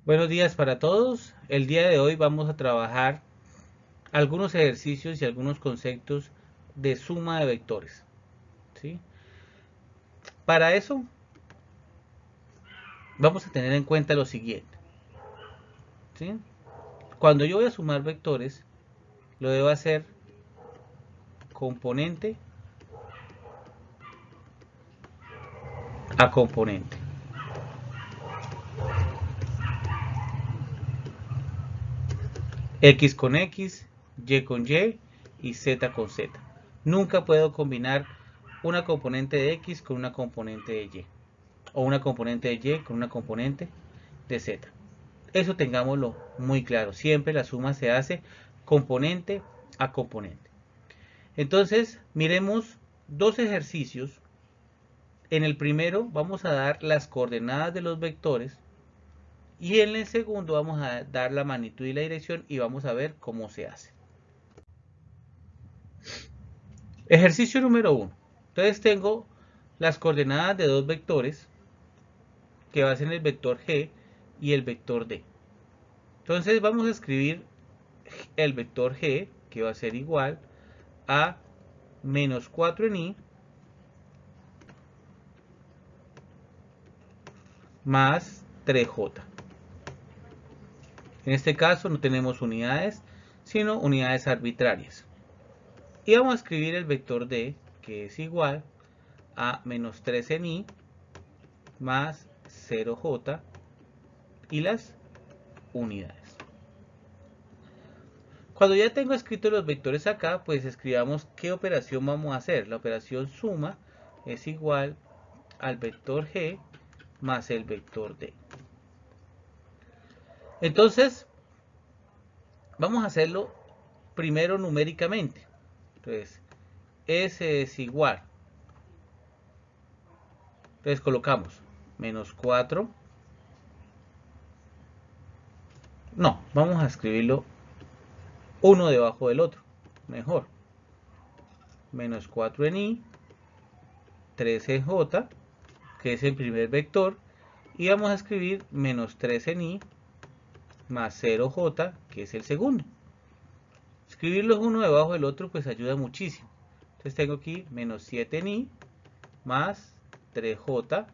Buenos días para todos. El día de hoy vamos a trabajar algunos ejercicios y algunos conceptos de suma de vectores. ¿Sí? Para eso vamos a tener en cuenta lo siguiente. ¿Sí? Cuando yo voy a sumar vectores, lo debo hacer componente a componente. X con X, Y con y Z con Z. Nunca puedo combinar una componente de X con una componente de Y. O una componente de Y con una componente de Z. Eso tengámoslo muy claro. Siempre la suma se hace componente a componente. Entonces, miremos dos ejercicios. En el primero vamos a dar las coordenadas de los vectores y en el segundo vamos a dar la magnitud y la dirección y vamos a ver cómo se hace. Ejercicio número 1. Entonces tengo las coordenadas de dos vectores que va a ser el vector G y el vector D. Entonces vamos a escribir el vector G, que va a ser igual a menos 4 en i más 3j. En este caso no tenemos unidades, sino unidades arbitrarias. Y vamos a escribir el vector D, que es igual a menos 3 en i más 0j y las unidades. Cuando ya tengo escritos los vectores acá, pues escribamos qué operación vamos a hacer. La operación suma es igual al vector G más el vector D. Entonces, vamos a hacerlo primero numéricamente. Entonces, S es igual. Entonces colocamos menos 4. No, vamos a escribirlo uno debajo del otro. Mejor. Menos 4 en i, 3 en j, que es el primer vector. Y vamos a escribir menos 3 en i más 0j, que es el segundo. Escribirlos uno debajo del otro pues ayuda muchísimo. Entonces tengo aquí menos 7 en i más 3j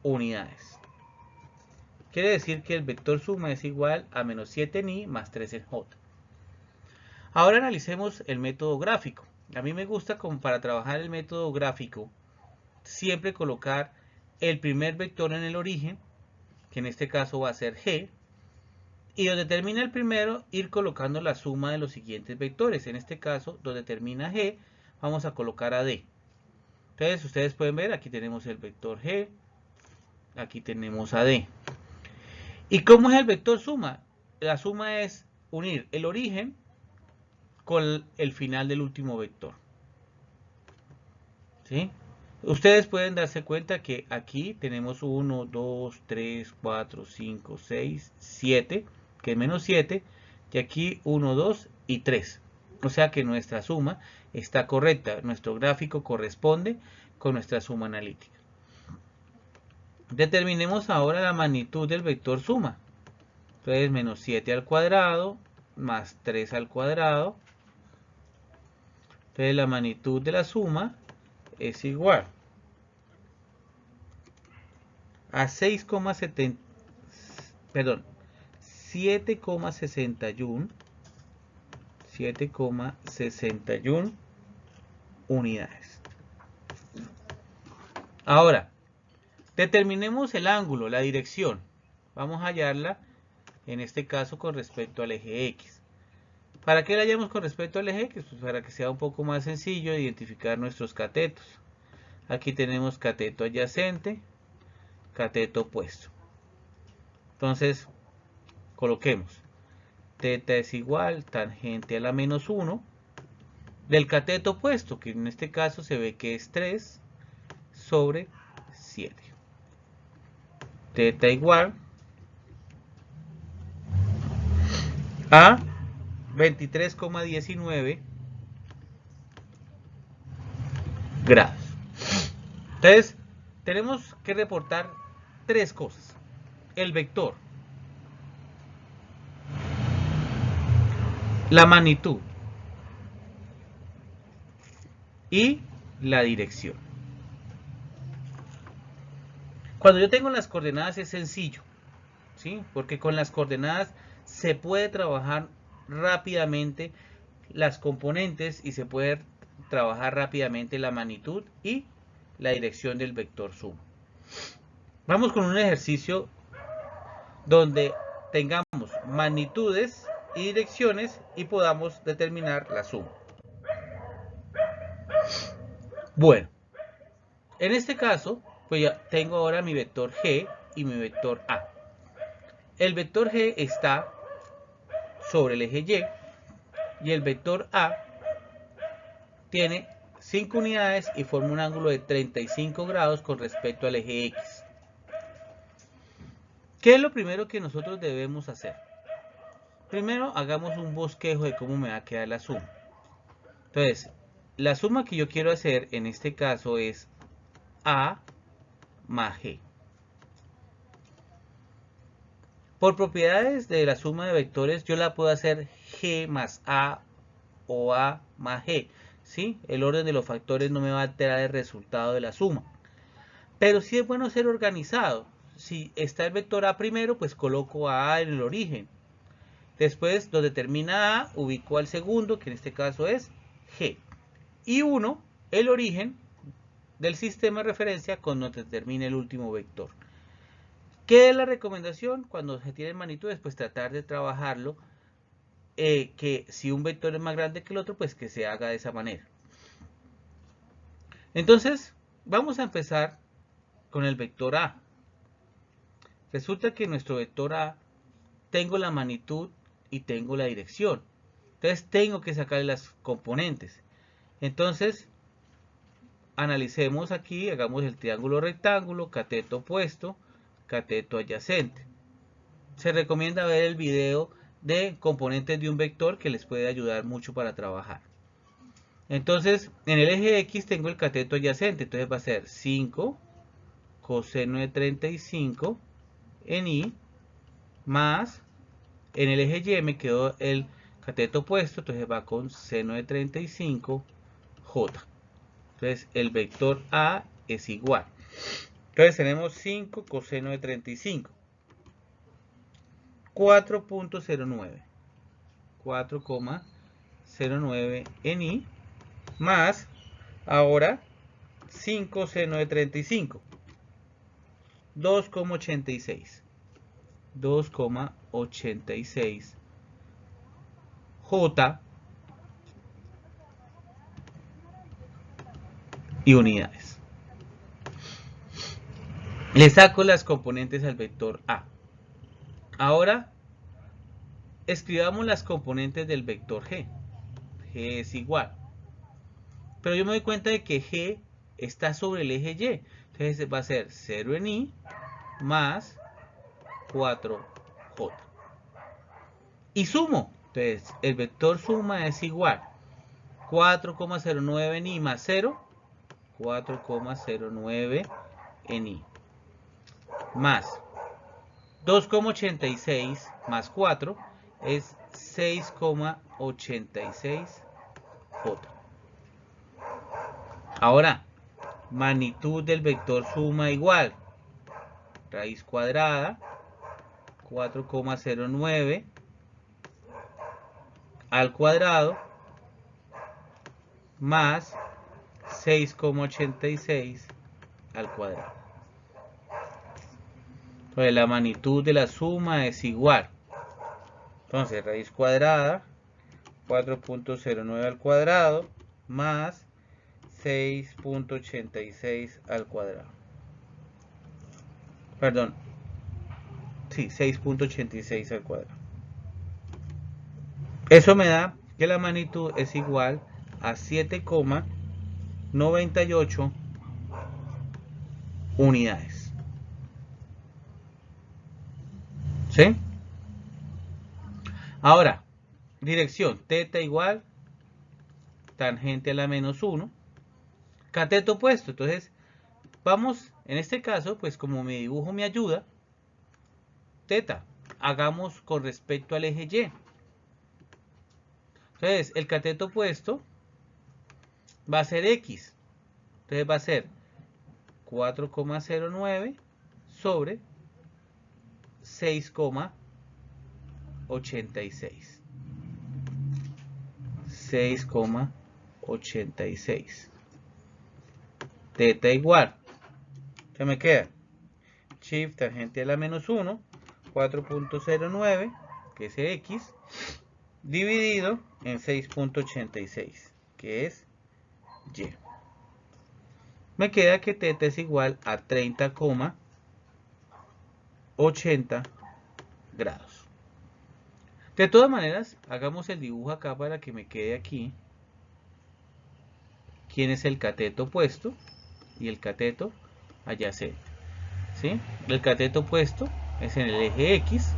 unidades. Quiere decir que el vector suma es igual a menos 7 en i más 3 en j. Ahora analicemos el método gráfico. A mí me gusta, como para trabajar el método gráfico, siempre colocar el primer vector en el origen, que en este caso va a ser g, y donde termina el primero, ir colocando la suma de los siguientes vectores. En este caso, donde termina g, vamos a colocar a d. Entonces, ustedes pueden ver, aquí tenemos el vector g, aquí tenemos a d. ¿Y cómo es el vector suma? La suma es unir el origen con el final del último vector. ¿Sí? Ustedes pueden darse cuenta que aquí tenemos 1, 2, 3, 4, 5, 6, 7, que es menos 7, y aquí 1, 2 y 3. O sea que nuestra suma está correcta, nuestro gráfico corresponde con nuestra suma analítica. Determinemos ahora la magnitud del vector suma. Entonces menos 7 al cuadrado más 3 al cuadrado. Entonces la magnitud de la suma es igual a 6,70, perdón, 7,61 unidades. Ahora, determinemos el ángulo, la dirección. Vamos a hallarla, en este caso, con respecto al eje X. ¿Para qué la hallamos con respecto al eje X? Pues para que sea un poco más sencillo identificar nuestros catetos. Aquí tenemos cateto adyacente, cateto opuesto. Entonces, coloquemos. Teta es igual tangente a la menos 1 del cateto opuesto, que en este caso se ve que es 3 sobre 7. Teta igual a 23,19 grados. Entonces, tenemos que reportar tres cosas. El vector. la magnitud y la dirección. Cuando yo tengo las coordenadas es sencillo, ¿sí? Porque con las coordenadas se puede trabajar rápidamente las componentes y se puede trabajar rápidamente la magnitud y la dirección del vector suma. Vamos con un ejercicio donde tengamos magnitudes y direcciones y podamos determinar la suma. Bueno, en este caso, pues ya tengo ahora mi vector G y mi vector A. El vector G está sobre el eje Y el vector A tiene 5 unidades y forma un ángulo de 35 grados con respecto al eje X. ¿Qué es lo primero que nosotros debemos hacer? Primero hagamos un bosquejo de cómo me va a quedar la suma. Entonces, la suma que yo quiero hacer en este caso es A más G. Por propiedades de la suma de vectores, yo la puedo hacer G más A o A más G. ¿Sí? El orden de los factores no me va a alterar el resultado de la suma. Pero sí es bueno ser organizado. Si está el vector A primero, pues coloco a A en el origen. Después, donde termina A, ubico al segundo, que en este caso es G. Y 1, el origen del sistema de referencia con donde termina el último vector. ¿Qué es la recomendación? Cuando se tienen magnitudes, pues tratar de trabajarlo, que si un vector es más grande que el otro, pues que se haga de esa manera. Entonces, vamos a empezar con el vector A. Resulta que nuestro vector A tengo la magnitud y tengo la dirección. Entonces tengo que sacar las componentes. Entonces, analicemos aquí, hagamos el triángulo rectángulo, cateto opuesto, cateto adyacente. Se recomienda ver el video de componentes de un vector que les puede ayudar mucho para trabajar. Entonces, en el eje X tengo el cateto adyacente, entonces va a ser 5 coseno de 35 en Y más, en el eje Y me quedó el cateto opuesto, entonces va con seno de 35 J. Entonces el vector A es igual. Entonces tenemos 5 coseno de 35. 4.09. 4,09 en Y más, ahora 5 seno de 35. 2,86. 2,86 J y unidades. Le saco las componentes al vector A. Ahora escribamos las componentes del vector G. G es igual. Pero yo me doy cuenta de que G está sobre el eje Y. Entonces va a ser 0 en Y más 4J. Y sumo. Entonces el vector suma es igual. 4,09 en Y más 0. 4,09 en Y. Más 2,86 más 4 es 6,86 J. Ahora, magnitud del vector suma igual. Raíz cuadrada, 4,09 al cuadrado más 6,86 al cuadrado. Entonces la magnitud de la suma es igual. Entonces raíz cuadrada, 4,09 al cuadrado más 6,86 al cuadrado. Perdón. Sí, 6,86 al cuadrado. Eso me da que la magnitud es igual a 7,98 unidades. ¿Sí? Ahora, dirección, teta igual, tangente a la menos 1, cateto opuesto. Entonces, vamos, en este caso, pues como mi dibujo me ayuda, teta, hagamos con respecto al eje Y. Entonces, el cateto opuesto va a ser X. Entonces va a ser 4,09 sobre 6,86. 6,86. Teta igual. ¿Qué me queda? Shift tangente a la menos 1, 4,09, que es X, dividido en 6,86, que es Y. Me queda que teta es igual a 30,80 grados. De todas maneras, hagamos el dibujo acá para que me quede aquí quién es el cateto opuesto y el cateto adyacente. ¿Sí? El cateto opuesto es en el eje X,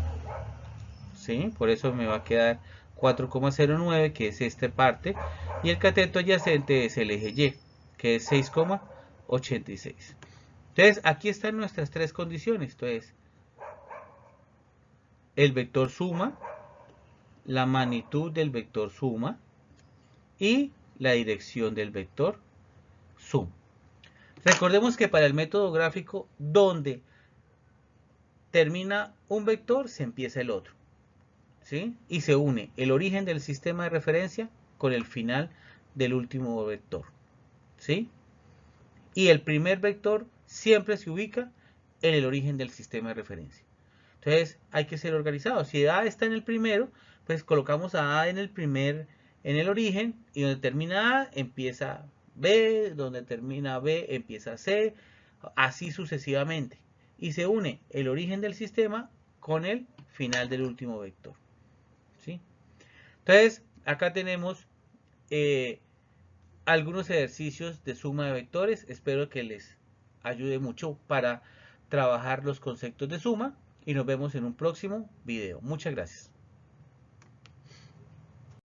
¿sí? Por eso me va a quedar 4,09, que es esta parte, y el cateto adyacente es el eje Y, que es 6,86. Entonces, aquí están nuestras tres condiciones. Entonces, el vector suma, la magnitud del vector suma y la dirección del vector suma. Recordemos que para el método gráfico, donde termina un vector, se empieza el otro, ¿sí? Y se une el origen del sistema de referencia con el final del último vector, ¿sí? Y el primer vector siempre se ubica en el origen del sistema de referencia. Entonces hay que ser organizados. Si A está en el primero, pues colocamos a A en el origen, y donde termina A empieza B, donde termina B empieza C, así sucesivamente. Y se une el origen del sistema con el final del último vector, ¿sí? Entonces acá tenemos algunos ejercicios de suma de vectores. Espero que les ayude mucho para trabajar los conceptos de suma y nos vemos en un próximo video. Muchas gracias.